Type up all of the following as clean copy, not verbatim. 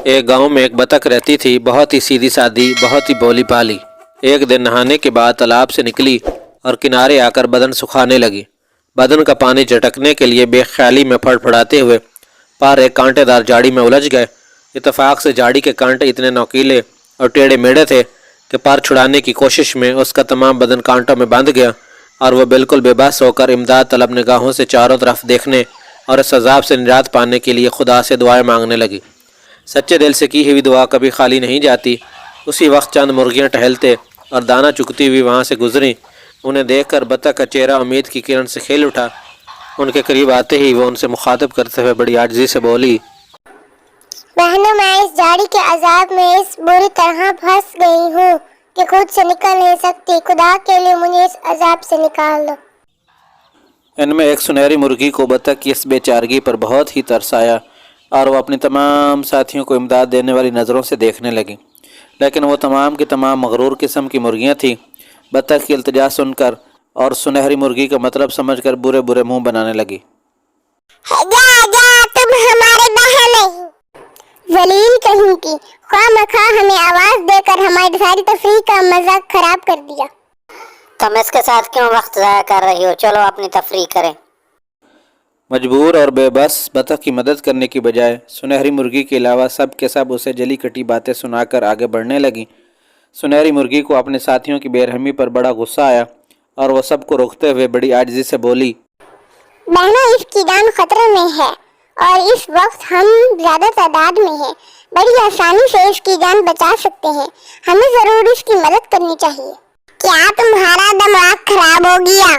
एक गांव में एक बतख रहती थी, बहुत ही सीधी सादी, बहुत ही भोली भाली। एक दिन नहाने के बाद तालाब से निकली और किनारे आकर बदन सुखाने लगी। बदन का पानी झटकने के लिए बेख्याली में फड़फड़ाते हुए पैर एक कांटेदार झाड़ी में उलझ गए। इत्तेफाक से झाड़ी के कांटे इतने नोकीले और टेढ़े मेढ़े थे कि पैर छुड़ाने की कोशिश में उसका तमाम बदन कांटों में बंध गया और वह बिल्कुल बेबस होकर इमदाद तलब निगाहों से चारों तरफ देखने और इस अजाब से निजात पाने के लिए खुदा से दुआएं मांगने लगी। सच्चे दिल से की हुई दुआ कभी खाली नहीं जाती। उसी वक्त चंद मुर्गियां टहलते और दाना चुगती हुई वहां से गुजरी। उन्हें देखकर बतख का चेहरा उम्मीद की किरण से खिल उठा। उनके करीब आते ही वो उनसे मुखातिब करते हुए बड़ी आजिज़ी से बोली, बहनों, मैं इस झाड़ी के अजाब में इस बुरी तरह फंस गई हूँ कि खुद से निकल नहीं सकती। खुदा के लिए मुझे इस अजाब से निकाल दो। इनमें एक सुनहरी मुर्गी को बतख की इस बेचारगी पर बहुत ही तरस आया और वह अपनी तमाम साथियों को इमदाद देने वाली नज़रों से देखने लगी, लेकिन वो तमाम की तमाम मगरूर किस्म की मुर्गियाँ थीं। बतख की इल्तिजा सुनकर और सुनहरी मुर्गी का मतलब समझकर बुरे बुरे मुंह बनाने लगी। तुम हमारे बहन नहीं, जलील कहीं की, खामखा हमें आवाज देकर हमारी सारी तफरीह का मजाक खराब कर दिया। तुम इसके साथ क्यों वक्त ज़ाया कर रही हो? चलो अपनी तफरीह करें। मजबूर और बेबस बतख की मदद करने की बजाय सुनहरी मुर्गी के अलावा सब के सब उसे जली कटी बातें सुनाकर आगे बढ़ने लगी। सुनहरी मुर्गी को अपने साथियों की बेरहमी पर बड़ा गुस्सा आया और वह सबको रोकते हुए बड़ी आजिज़ी से बोली, बहनों, इसकी जान खतरे में है और इस वक्त हम ज्यादा तादाद में हैं। बड़ी आसानी से इसकी जान बचा सकते हैं। हमें जरूर इसकी मदद करनी चाहिए। क्या तुम्हारा दिमाग खराब हो गया?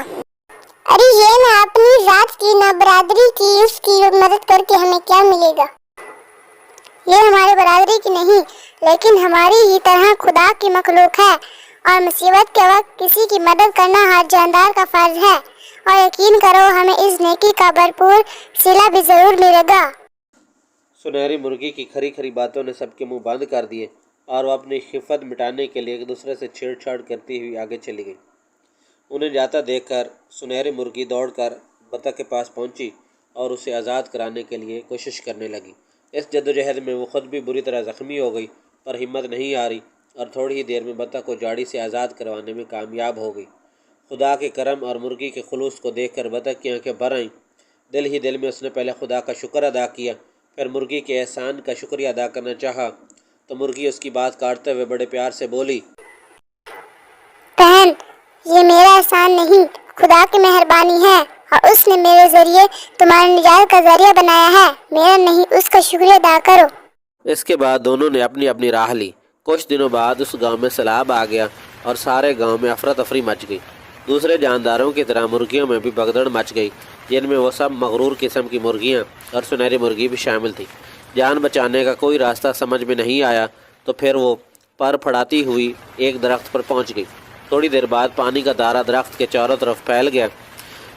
अरे ये ना अपनी जात की ना बरादरी की, उसकी मदद करके हमें क्या मिलेगा? ये हमारे बरादरी की नहीं, लेकिन हमारी ही तरह खुदा की मखलूक है और मुसीबत के वक्त किसी की मदद करना हर जानदार का फर्ज है। और यकीन करो, हमें इस नेकी का भरपूर सिला भी जरूर मिलेगा। सुनहरी मुर्गी की खरी खरी बातों ने सबके मुंह बंद कर दिए और वह अपनी खिफत मिटाने के लिए एक दूसरे से छेड़छाड़ करती हुई आगे चली गई। उन्हें जाता देखकर सुनहरी मुर्गी दौड़कर बतख के पास पहुंची और उसे आज़ाद कराने के लिए कोशिश करने लगी। इस जद्दोजहद में वो खुद भी बुरी तरह ज़ख्मी हो गई, पर हिम्मत नहीं आ रही और थोड़ी ही देर में बतख को झाड़ी से आज़ाद करवाने में कामयाब हो गई। खुदा के करम और मुर्गी के खुलूस को देखकर बतख की आंखें भर आईं। दिल ही दिल में उसने पहले खुदा का शुक्र अदा किया, फिर मुर्गी के एहसान का शुक्रिया अदा करना चाहा तो मुर्गी उसकी बात काटते हुए बड़े प्यार से बोली, बहन, ये मेरा एहसान नहीं, खुदा की मेहरबानी है और उसने मेरे जरिए तुम्हारे निजात का जरिया बनाया है। मेरा नहीं, उसका शुक्रिया अदा करो। इसके बाद दोनों ने अपनी अपनी राह ली। कुछ दिनों बाद उस गांव में सैलाब आ गया और सारे गांव में अफरा तफरी मच गई। दूसरे जानदारों की तरह मुर्गियों में भी भगदड़ मच गई, जिनमें वो सब मगरूर किस्म की मुर्गियां और सुनहरी मुर्गी भी शामिल थी। जान बचाने का कोई रास्ता समझ में नहीं आया तो फिर वो पर फड़ाती हुई एक दरख्त पर पहुंच गई। थोड़ी देर बाद पानी का दायरा दरख्त के चारों तरफ फैल गया।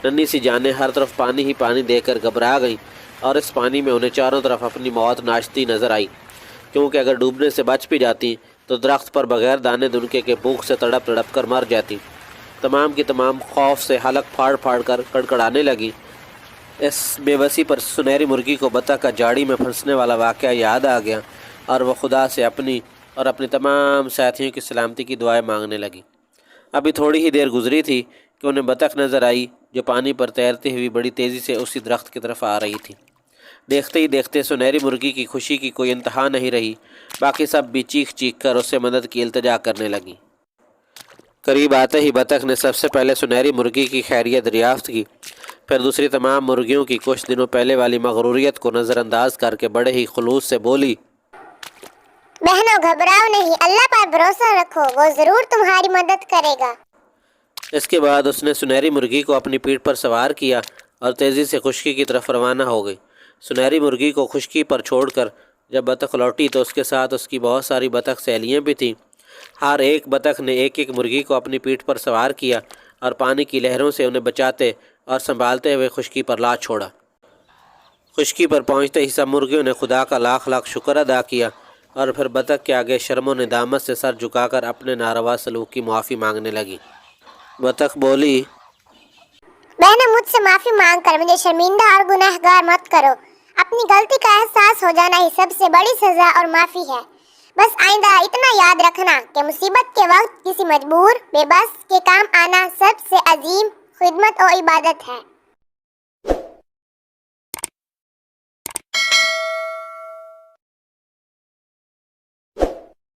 नन्ही सी जानें हर तरफ पानी ही पानी देखकर घबरा गईं और इस पानी में उन्हें चारों तरफ अपनी मौत नाचती नजर आई, क्योंकि अगर डूबने से बच भी जाती तो दरख्त पर बगैर दाने दुनके के भूख से तड़प तड़प कर मर जाती। तमाम की तमाम खौफ से हलक फाड़ फाड़ कर कड़कड़ाने लगी। इस बेबसी पर सुनहरी मुर्गी को बतख का झाड़ी में फंसने वाला वाक़या याद आ गया और वह खुदा से अपनी और अपने तमाम साथियों की सलामती की दुआएं मांगने लगी। अभी थोड़ी ही देर गुजरी थी कि उन्हें बतख नज़र आई जो पानी पर तैरती हुई बड़ी तेज़ी से उसी दरख्त की तरफ आ रही थी। देखते ही देखते सुनहरी मुर्गी की खुशी की कोई इंतहा नहीं रही। बाकी सब भी चीख चीख कर उससे मदद की इल्तिजा करने लगी। करीब आते ही बतख ने सबसे पहले सुनहरी मुर्गी की खैरियत दरियाफ्त की, फिर दूसरी तमाम मुर्गियों की कुछ दिनों पहले वाली मगरूरियत को नज़रअंदाज करके बड़े ही खुलूस से बोली, बहनों, घबराओ नहीं, अल्लाह पर भरोसा रखो, वो जरूर तुम्हारी मदद करेगा। इसके बाद उसने सुनहरी मुर्गी को अपनी पीठ पर सवार किया और तेज़ी से खुशकी की तरफ रवाना हो गई। सुनहरी मुर्गी को खुशकी पर छोड़कर जब बतख लौटी तो उसके साथ उसकी बहुत सारी बतख सहेलियाँ भी थीं। हर एक बतख ने एक एक मुर्गी को अपनी पीठ पर सवार किया और पानी की लहरों से उन्हें बचाते और संभालते हुए खुशकी पर ला छोड़ा। खुशकी पर पहुँचते ही सब मुर्गियों ने खुदा का लाख लाख शुक्र अदा किया और फिर बतख के आगे शर्मो नदामत से सर झुकाकर अपने नारवा सलूक की माफ़ी मांगने लगी। बतख बोली, बहनों, मुझसे माफ़ी मांग कर मुझे शर्मिंदा और गुनहगार मत करो। अपनी गलती का एहसास हो जाना ही सबसे बड़ी सजा और माफी है। बस आइंदा इतना याद रखना कि मुसीबत के वक्त किसी मजबूर बेबस के काम आना सबसे अजीम खिदमत और इबादत है।